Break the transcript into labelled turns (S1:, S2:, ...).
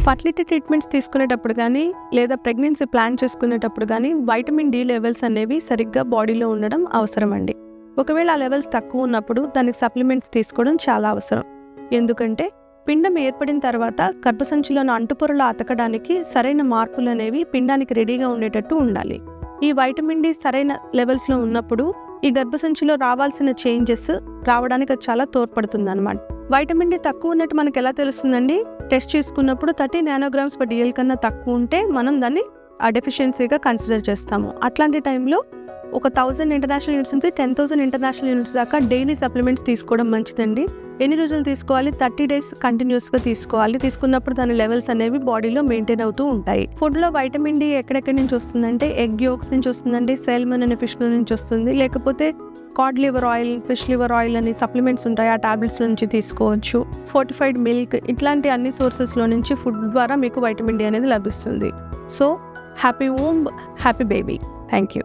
S1: Fertility treatments తీసుకునేటప్పుడు కానీ లేదా ప్రెగ్నెన్సీ ప్లాన్ చేసుకునేటప్పుడు కానీ వైటమిన్ డి లెవెల్స్ అనేవి సరిగ్గా బాడీలో ఉండడం అవసరం అండి. ఒకవేళ ఆ లెవెల్స్ తక్కువ ఉన్నప్పుడు దానికి సప్లిమెంట్స్ తీసుకోవడం చాలా అవసరం. ఎందుకంటే పిండం ఏర్పడిన తర్వాత గర్భసంచిలోని అంటుపొరలు అతకడానికి సరైన మార్పులు అనేవి పిండానికి రెడీగా ఉండేటట్టు ఉండాలి. ఈ వైటమిన్ డి సరైన లెవెల్స్లో ఉన్నప్పుడు ఈ గర్భసంచిలో రావాల్సిన చేంజెస్ రావడానికి అది చాలా తోడ్పడుతుంది అనమాట. వైటమిన్ డి తక్కువ ఉన్నట్టు మనకు ఎలా తెలుస్తుందండి? టెస్ట్ చేసుకున్నప్పుడు 30 nanograms/dl కన్నా తక్కువ ఉంటే మనం దాన్ని డెఫిషియన్సీగా కన్సిడర్ చేస్తాము. అట్లాంటి టైంలో ఒక 1000 ఇంటర్నేషనల్ యూనిట్స్ నుంచి 10,000 ఇంటర్నేషనల్ యూనిట్స్ దాకా డైలీ సప్లిమెంట్స్ తీసుకోవడం మంచిదండి. ఎన్ని రోజులు తీసుకోవాలి? 30 days కంటిన్యూస్గా తీసుకోవాలి. తీసుకున్నప్పుడు దాని లెవెల్స్ అనేవి బాడీలో మెయింటైన్ అవుతూ ఉంటాయి. ఫుడ్లో వైటమిన్ డి ఎక్కడెక్కడి నుంచి వస్తుందంటే ఎగ్ యోక్స్ నుంచి వస్తుందండి, సాల్మన్ అనే ఫిష్ నుంచి వస్తుంది, లేకపోతే Codd liver oil, fish liver oil అని సప్లిమెంట్స్ ఉంటాయి, ఆ టాబ్లెట్స్ నుంచి తీసుకోవచ్చు. ఫోర్టిఫైడ్ మిల్క్, ఇట్లాంటి అన్ని సోర్సెస్లో నుంచి ఫుడ్ ద్వారా మీకు వైటమిన్ డి అనేది లభిస్తుంది. So happy womb, happy baby. Thank you.